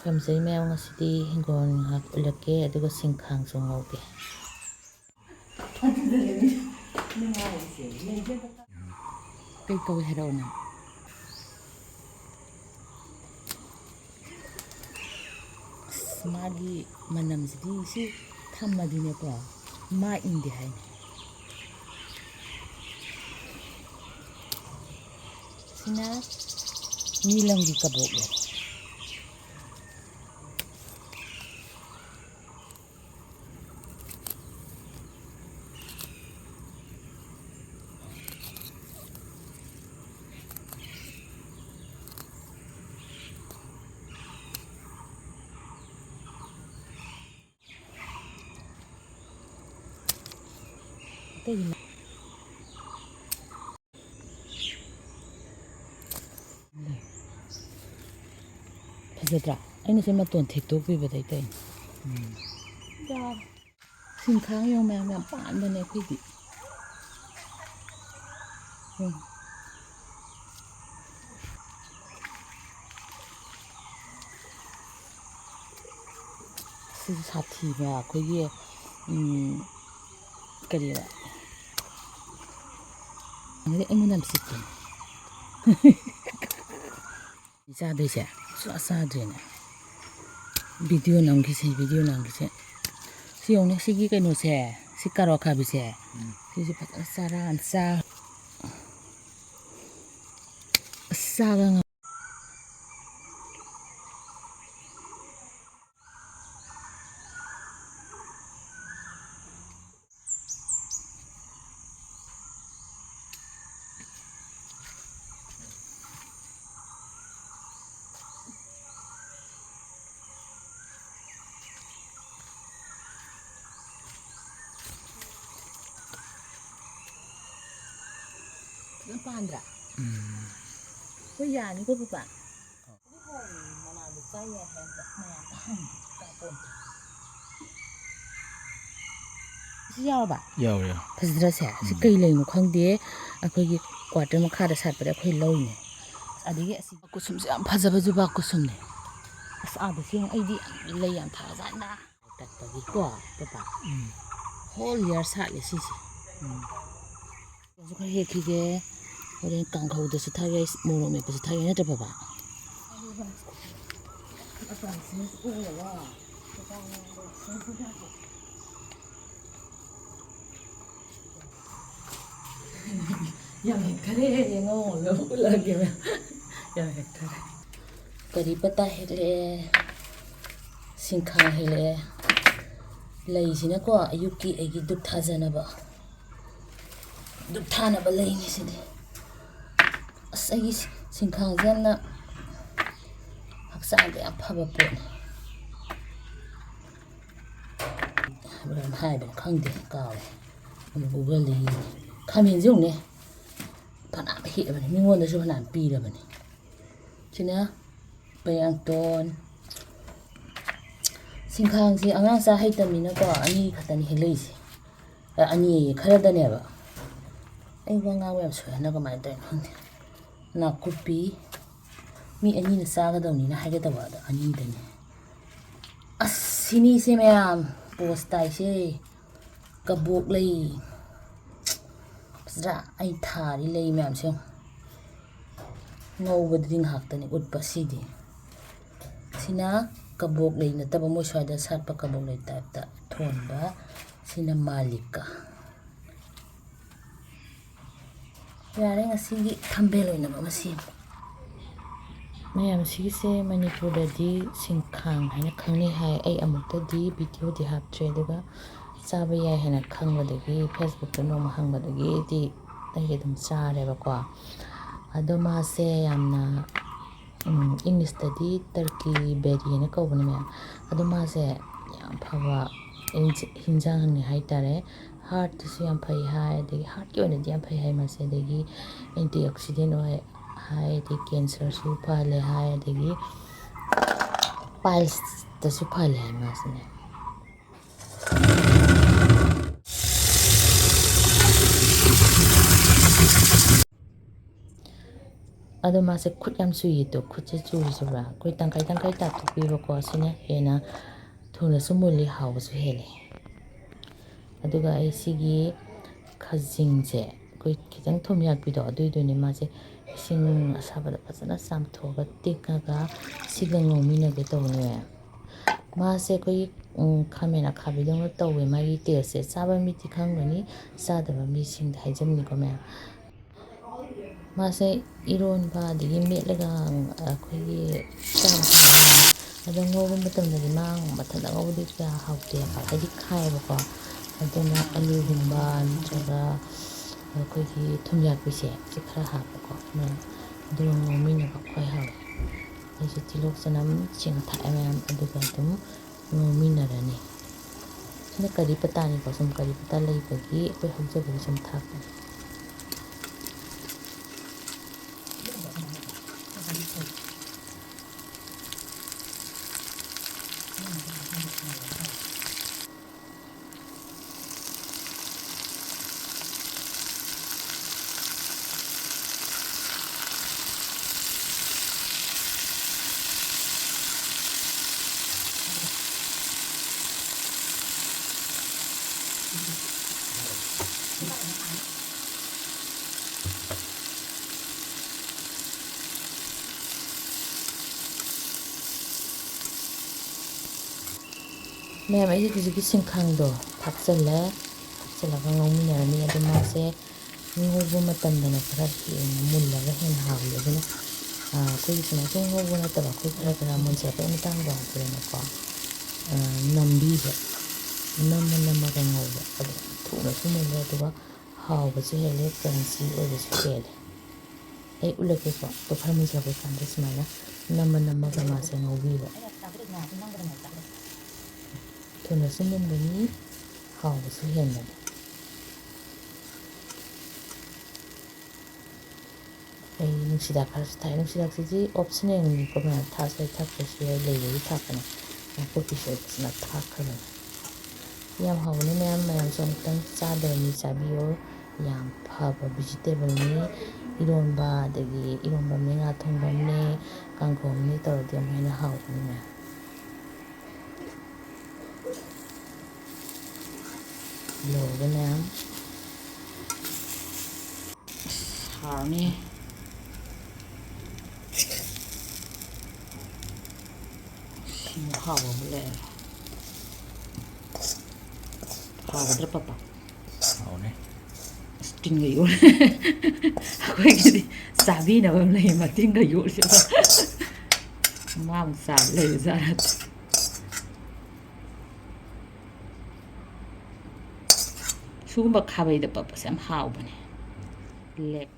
ꯐꯝꯖꯩ ꯃꯌꯥꯝ ꯉꯁꯤꯗꯤ ꯍꯤꯡꯒꯣꯜ ꯉꯥꯏꯍꯥꯛ ꯎꯠꯂꯛꯀꯦ ꯑꯗꯨꯒ ꯁꯤꯡꯈꯥꯡꯁꯨ ꯉꯧꯒꯦ ꯀꯩ ꯀꯧꯏ ꯍꯥꯏꯔꯛꯑꯣꯅ ꯃꯥꯒꯤ ꯃꯅꯝꯁꯤꯗꯤ ꯁꯤ ꯊꯝꯃꯗꯤꯅꯦꯀꯣ ꯃꯥ ꯏꯪꯗꯦ ꯍꯥꯏꯅꯤ ꯁꯤꯅ ꯅꯤꯂꯝꯒꯤ ꯀꯕꯣꯛꯂꯦ ꯐꯖꯗ꯭ꯔꯥ ꯑꯩꯅ ꯁꯤ ꯃꯇꯣꯟ ꯊꯦꯛꯇꯣꯛꯄꯤꯕꯗꯩ ꯇꯧꯔꯤꯅꯤ ꯁꯤꯡꯈꯥꯡ ꯌꯣꯡ ꯃꯌꯥꯝ ꯌꯥꯝ ꯄꯥꯟꯕꯅꯦ ꯑꯩꯈꯣꯏꯗꯤ ꯁꯤꯁꯨ ꯁꯥꯊꯤꯕ ꯑꯩꯈꯣꯏꯒꯤ ꯀꯔꯤꯕ ꯑꯩꯉꯣꯟꯗ ꯌꯥꯝ ꯆꯤꯛꯄꯅꯦ ꯆꯥꯗꯣꯏꯁꯦ ꯁꯨꯡꯆꯥ ꯆꯥꯗ꯭ꯔꯦꯅꯦ ꯚꯤꯗꯤꯑꯣ ꯅꯝꯈꯤꯁꯦ ꯁꯤ ꯌꯦꯡꯉꯨꯅꯦ ꯁꯤꯒꯤ ꯀꯩꯅꯣꯁꯦ ꯁꯤ ꯀꯥꯔꯣꯠ ꯑꯈꯥꯕꯤꯁꯦ ꯁꯤꯁꯦ ꯐꯖꯅ ꯆꯥꯕ ꯄꯥꯟꯗ꯭ꯔꯥ ꯑꯩꯈꯣꯏ ꯌꯥꯅꯤꯀꯣ ꯄꯄꯥ ꯃꯅꯥꯗꯣ ꯆꯥ ꯌꯥꯏ ꯍꯥꯏꯕ ꯃꯌꯥꯝ ꯁꯤ ꯌꯥꯎꯔꯕ ꯌꯥꯎꯋꯦ ꯐꯖꯗ꯭ꯔꯁꯦ ꯁꯤ ꯀꯩ ꯂꯩꯅꯣ ꯈꯪꯗꯦ ꯑꯩꯈꯣꯏꯒꯤ ꯀ꯭ꯋꯥꯇꯔ ꯃꯈꯥꯗ ꯁꯥꯠꯄꯗ ꯑꯩꯈꯣꯏ ꯂꯧꯔꯤꯅꯦ ꯑꯗꯒꯤ ꯑꯁꯤ ꯀꯨꯁꯨꯝꯁꯦ ꯌꯥꯝ ꯐꯖꯕ ꯖꯨꯕꯥ ꯀꯨꯁꯨꯝꯅꯦ ꯑꯁ ꯑꯥꯗ ꯁꯦꯡꯉꯣ ꯑꯩꯗꯤ ꯂꯩ ꯌꯥꯝ ꯊꯥꯖꯥꯠꯅ ꯀꯠꯄꯒꯤꯀꯣ ꯄꯄꯥ ꯍꯣꯜ ꯏꯌꯥꯔ ꯁꯥꯠꯂꯦ ꯁꯤꯁꯦ ꯈꯔ ꯍꯦꯛꯈꯤꯒꯦ ꯍꯣꯔꯦꯟ ꯀꯥꯡꯍꯧꯗꯁꯨ ꯊꯥꯛꯑꯦ ꯃꯣꯔꯣꯛ ꯃꯦꯠꯄꯁꯨ ꯊꯥꯛꯑꯦ ꯅꯠꯇ꯭ꯔ ꯄꯄꯥ ꯌꯥꯝ ꯍꯦꯛꯊꯔꯦ ꯌꯦꯡꯉꯣ ꯎꯠꯂꯛꯑꯒꯦ ꯌꯥꯝ ꯍꯦꯛꯊꯔꯦ ꯀꯔꯤ ꯄꯇꯥ ꯍꯦꯛꯂꯛꯑꯦ ꯁꯤꯡꯈꯥꯡ ꯍꯦꯛꯂꯛꯑꯦ ꯂꯩꯁꯤꯅꯀꯣ ꯑꯌꯨꯛꯀꯤ ꯑꯩꯒꯤ ꯙꯨꯞ ꯊꯥꯖꯅꯕ ꯙꯨꯞ ꯊꯥꯅꯕ ꯂꯩꯅꯤ ꯁꯤꯗꯤ ꯑꯁ ꯑꯩꯒꯤ ꯁꯤꯡꯈꯥꯡꯁꯦ ꯌꯥꯝꯅ ꯍꯛꯆꯥꯡꯗ ꯌꯥꯝ ꯐꯕ ꯄꯣꯠꯅꯤ ꯍꯥꯏꯕꯅꯤ ꯈꯪꯗꯦ ꯀꯥꯎꯔꯦ ꯑꯃꯨꯛ ꯒꯨꯒꯜꯗ ꯌꯦꯡꯉꯦ ꯈꯥꯃꯦꯟꯁꯦ ꯌꯦꯡꯉꯨꯅꯦ ꯐꯅꯌꯥꯝ ꯍꯦꯛꯑꯕꯅꯤ ꯃꯤꯉꯣꯟꯗꯁꯨ ꯐꯅꯌꯥꯝ ꯄꯤꯔꯕꯅꯤ ꯁꯤꯅ ꯄꯌꯥꯡꯇꯣꯟ ꯁꯤꯡꯈꯥꯡꯁꯤ ꯑꯉꯥꯡ ꯆꯥ ꯍꯩꯇꯕꯅꯤꯅꯀꯣ ꯑꯅꯤ ꯈꯛꯇꯅꯤ ꯍꯦꯛꯂꯛꯏꯁꯦ ꯑꯅꯤ ꯈꯔꯗꯅꯦꯕ ꯑꯩ ꯋꯥ ꯉꯥꯡꯕ ꯌꯥꯝ ꯁꯣꯏꯍꯟꯅ ꯀꯃꯥꯏꯅ ꯇꯧꯔꯤꯅꯣ ꯈꯪꯗꯦ ꯅꯥꯀꯨꯞꯄꯤ ꯃꯤ ꯑꯅꯤꯅ ꯆꯥꯒꯗꯧꯅꯤꯅ ꯍꯥꯏꯒꯗꯕ ꯑꯗꯣ ꯑꯅꯤꯗꯅꯦ ꯑꯁ ꯁꯤꯅꯤꯁꯦ ꯃꯌꯥꯝ ꯄꯣꯁ ꯇꯥꯏꯁꯦ ꯀꯕꯣꯛ ꯂꯩ ꯐꯖꯗ꯭ꯔꯥ ꯑꯩ ꯊꯥꯔꯤ ꯂꯩ ꯃꯌꯥꯝꯁꯦ ꯉꯧꯕꯗꯗꯤ ꯉꯥꯏꯍꯥꯛꯇꯅꯤ ꯎꯠꯄ ꯁꯤꯗꯤ ꯁꯤꯅ ꯀꯕꯣꯛ ꯂꯩ ꯅꯠꯇꯕ ꯃꯣꯏ ꯁ꯭ꯋꯥꯏꯗ ꯁꯥꯠꯄ ꯀꯕꯣꯛ ꯂꯩ ꯇꯥꯏꯞꯇ ꯊꯣꯟꯕ ꯁꯤꯅ ꯃꯥꯂꯤꯀꯥ ꯌꯥꯔꯦ ꯉꯁꯤꯒꯤ ꯊꯝꯕꯦꯜ ꯑꯣꯏꯅꯕ ꯑꯃ ꯁꯦꯝꯃꯨ ꯃꯌꯥꯝ ꯁꯤꯒꯤꯁꯦ ꯃꯅꯤꯄꯨꯔꯗꯗꯤ ꯁꯤꯡꯈꯥꯡ ꯍꯥꯏꯅ ꯈꯪꯅꯩ ꯍꯥꯏ ꯑꯩ ꯑꯃꯨꯛꯇꯗꯤ ꯚꯤꯗꯤꯑꯣꯗꯤ ꯍꯥꯞꯇ꯭ꯔꯦ ꯑꯗꯨꯒ ꯆꯥꯕ ꯌꯥꯏ ꯍꯥꯏꯅ ꯈꯪꯕꯗꯒꯤ ꯐꯦꯁꯕꯨꯛꯇ ꯅꯣꯡꯃ ꯍꯪꯕꯗꯒꯤꯗꯤ ꯑꯩ ꯑꯗꯨꯝ ꯆꯥꯔꯦꯕꯀꯣ ꯑꯗꯣ ꯃꯥꯁꯦ ꯌꯥꯝꯅ ꯏꯪꯂꯤꯁꯇꯗꯤ ꯇꯔꯀꯤ ꯕꯦꯔꯤ ꯍꯥꯏꯅ ꯀꯧꯕꯅꯦ ꯃꯌꯥꯝ ꯑꯗꯣ ꯃꯥꯁꯦ ꯌꯥꯝ ꯐꯕ ꯍꯤꯟꯖꯥꯡꯅꯤ ꯍꯥꯏꯇꯥꯔꯦ ꯍꯥꯔꯠꯇꯁꯨ ꯌꯥꯝ ꯐꯩ ꯍꯥꯏ ꯑꯗꯒꯤ ꯍꯥꯔꯠꯀꯤ ꯑꯣꯏꯅꯗꯤ ꯌꯥꯝ ꯐꯩ ꯍꯥꯏ ꯃꯥꯁꯦ ꯑꯗꯒꯤ ꯑꯦꯟꯇꯤ ꯑꯣꯛꯁꯤꯗꯦꯟ ꯑꯣꯏ ꯍꯥꯏ ꯑꯗꯒꯤ ꯀꯦꯟꯁꯔꯁꯨ ꯐꯍꯜꯂꯦ ꯍꯥꯏ ꯑꯗꯒꯤ ꯄꯥꯏꯜꯁꯇꯁꯨ ꯐꯍꯜꯂꯦ ꯍꯥꯏ ꯃꯥꯁꯤꯅꯦ ꯑꯗꯣ ꯃꯥꯁꯦ ꯈꯨꯠ ꯌꯥꯝ ꯆꯨꯏꯌꯦꯗꯣ ꯈꯨꯠꯁꯦ ꯆꯨꯔꯤꯁꯤꯕ꯭ꯔꯥ ꯑꯩꯈꯣꯏ ꯇꯪꯈꯥꯏ ꯇꯪꯈꯥꯏ ꯇꯥꯊꯣꯛꯄꯤꯕꯀꯣ ꯁꯤꯅ ꯍꯦꯟꯅ ꯊꯨꯅꯁꯨ ꯃꯨꯜꯂꯤ ꯍꯥꯎꯕꯁꯨ ꯍꯦꯜꯂꯤ ꯑꯗꯨꯒ ꯑꯩ ꯁꯤꯒꯤ ꯈꯖꯤꯡꯁꯦ ꯑꯩꯈꯣꯏ ꯈꯤꯇꯪ ꯊꯨꯝ ꯌꯥꯛꯄꯤꯗꯣ ꯑꯗꯨꯏꯗꯨꯅꯦ ꯃꯥꯁꯦ ꯏꯁꯤꯡ ꯑꯁꯥꯕꯗ ꯐꯖꯅ ꯆꯥꯝꯊꯣꯛꯑꯒ ꯇꯤꯡꯉꯒ ꯁꯤꯒ ꯉꯧꯃꯤꯟꯅꯒꯦ ꯇꯧꯕꯅꯦ ꯃꯥꯁꯦ ꯑꯩꯈꯣꯏꯒꯤ ꯈꯥꯃꯦꯟ ꯑꯈꯥꯕꯤꯗꯧꯅ ꯇꯧꯋꯦ ꯃꯥꯒꯤ ꯇꯦꯁꯁꯦ ꯆꯥꯕ ꯃꯤꯗꯤ ꯈꯪꯒꯅꯤ ꯆꯥꯗꯕ ꯃꯤꯁꯤꯡꯗ ꯍꯥꯏꯖꯕꯅꯤꯀꯣ ꯃꯌꯥꯝ ꯃꯥꯁꯦ ꯏꯔꯣꯟꯕ ꯑꯗꯒꯤ ꯃꯦꯠꯂꯒ ꯑꯩꯈꯣꯏꯒꯤ ꯆꯥꯕꯁꯨ ꯍꯥꯎꯋꯦ ꯑꯗꯣ ꯉꯧꯕ ꯃꯇꯝꯗꯗꯤ ꯃꯥ ꯃꯊꯟꯇ ꯉꯧꯕꯗꯤ ꯀꯌꯥ ꯍꯥꯎꯇꯦꯕ ꯍꯥꯏꯗꯤ ꯈꯥꯏꯌꯦꯕꯀꯣ ꯑꯗꯨꯅ ꯑꯂꯨꯒꯨꯝꯕ ꯅꯠꯇ꯭ꯔꯒ ꯑꯩꯈꯣꯏꯒꯤ ꯊꯨꯝꯌꯥꯛꯄꯤꯁꯦ ꯁꯤ ꯈꯔ ꯍꯥꯞꯄꯀꯣ ꯃꯌꯥꯝ ꯑꯗꯨꯒ ꯉꯧꯃꯤꯟꯅꯕ ꯈ꯭ꯋꯥꯏ ꯍꯥꯎꯋꯤ ꯑꯩꯁꯦ ꯇꯤꯜꯍꯧ ꯆꯅꯝ ꯁꯤꯡ ꯊꯥꯛꯑꯦ ꯃꯌꯥꯝ ꯑꯗꯨꯒ ꯑꯗꯨꯝ ꯉꯧꯃꯤꯟꯅꯔꯅꯤ ꯁꯤꯅ ꯀꯔꯤ ꯄꯇꯥꯅꯤꯀꯣ ꯁꯨꯝ ꯀꯔꯤ ꯄꯇꯥ ꯂꯩꯕꯒꯤ ꯑꯩꯈꯣꯏ ꯍꯧꯖꯕꯒꯤ ꯁꯨꯝ ꯊꯥꯛꯄꯅꯤ ꯃꯌꯥꯝ ꯑꯩꯒꯤ ꯍꯧꯖꯤꯛꯀꯤ ꯁꯤꯡꯈꯥꯡꯗꯣ ꯊꯥꯛꯆꯤꯜꯂꯒ ꯉꯧꯃꯤꯟꯅꯔꯅꯤ ꯑꯗꯨ ꯃꯥꯁꯦ ꯉꯧꯕ ꯃꯇꯝꯗꯅ ꯈꯔ ꯍꯦꯟꯅ ꯃꯨꯜꯂꯒ ꯍꯦꯟꯅ ꯍꯥꯎꯏ ꯑꯗꯨꯅ ꯑꯩꯈꯣꯏꯒꯤ ꯁꯨꯃꯥꯏꯅ ꯁꯨꯝ ꯉꯧꯕ ꯅꯠꯇꯕ ꯑꯩꯈꯣꯏ ꯈꯔ ꯃꯨꯟꯖꯜꯂꯛꯄꯩ ꯃꯇꯥꯡ ꯌꯧꯔꯛꯄꯗꯅꯀꯣ ꯅꯝꯕꯤꯕ ꯅꯝꯃꯒ ꯉꯧꯕ ꯑꯗꯨ ꯊꯨꯅꯁꯨ ꯃꯨꯜꯂꯦ ꯑꯗꯨꯒ ꯍꯥꯎꯕꯁꯨ ꯍꯦꯜꯂꯦ ꯀ꯭ꯔꯟꯆꯤ ꯑꯣꯏꯕꯁꯨ ꯍꯦꯜꯂꯦ ꯑꯩ ꯎꯠꯂꯛꯀꯦꯀꯣ ꯑꯗꯣ ꯈꯔ ꯃꯨꯟꯖꯜꯂꯛꯄ ꯀꯥꯟꯗ ꯁꯨꯃꯥꯏꯅ ꯅꯝꯃꯒ ꯃꯥꯁꯦ ꯉꯧꯕꯤꯕ ꯊꯨꯅꯁꯨ ꯃꯨꯟꯕꯅꯤ ꯍꯥꯎꯕꯁꯨ ꯍꯦꯟꯕꯅꯤ ꯑꯩ ꯅꯨꯡꯁꯤꯗꯥꯛ ꯈꯔꯁꯨ ꯊꯥꯛꯑꯦ ꯅꯨꯡꯁꯤꯗꯥꯛꯁꯤꯗꯤ ꯑꯣꯞꯁꯟꯅꯦꯜꯅꯤꯀꯣ ꯃꯌꯥꯝ ꯊꯥꯛꯑꯁꯨ ꯌꯥꯏ ꯊꯥꯛꯇ꯭ꯔꯁꯨ ꯌꯥꯏ ꯂꯩꯕꯒꯤ ꯊꯥꯛꯄꯅꯦ ꯅꯥꯀꯨꯞꯄꯤꯁꯨ ꯑꯩ ꯐꯖꯅ ꯊꯥꯛꯈ꯭ꯔꯕꯅꯤ ꯌꯥꯝ ꯍꯥꯎꯕꯅꯤ ꯃꯌꯥꯝꯁꯨ ꯑꯃꯨꯛꯇꯪ ꯆꯥꯗꯕ ꯃꯤ ꯆꯥꯕꯤꯌꯣ ꯌꯥꯝ ꯐꯕ ꯚꯤꯖꯤꯇꯦꯕꯜꯅꯤ ꯏꯔꯣꯟꯕ ꯑꯗꯒꯤ ꯏꯔꯣꯟꯕꯅꯦ ꯉꯥ ꯊꯣꯡꯕꯅꯦ ꯀꯥꯡꯒꯧꯅꯦ ꯇꯧꯔꯗꯤ ꯑꯃꯨꯛ ꯍꯦꯟꯅ ꯍꯥꯎꯕꯅꯤ ꯃꯌꯥꯝ ꯂꯣꯏꯔꯦ ꯃꯌꯥꯝ ꯍꯥꯎꯔꯅꯤ ꯁꯤꯃꯨꯛ ꯍꯥꯎꯕ ꯑꯃ ꯂꯩꯔꯦ ꯍꯥꯎꯒꯗ꯭ꯔꯥ ꯄꯄꯥ ꯍꯥꯎꯅꯤ ꯇꯤꯟꯒ ꯌꯣꯠꯂꯦ ꯑꯩꯈꯣꯏꯒꯤꯗꯤ ꯆꯥꯕꯤꯅꯕ ꯑꯃ ꯂꯩ ꯃꯇꯤꯟꯒ ꯌꯣꯠꯂꯤꯕ ꯃꯥꯃꯨꯛ ꯆꯥꯕ ꯂꯩꯕꯖꯥꯠ ꯅꯠꯇꯦ ꯁꯤꯒꯨꯝꯕ ꯈꯥꯕꯩꯗ ꯄꯛꯄꯁꯦ ꯌꯥꯝ ꯍꯥꯎꯕꯅꯦ ꯂꯦꯛ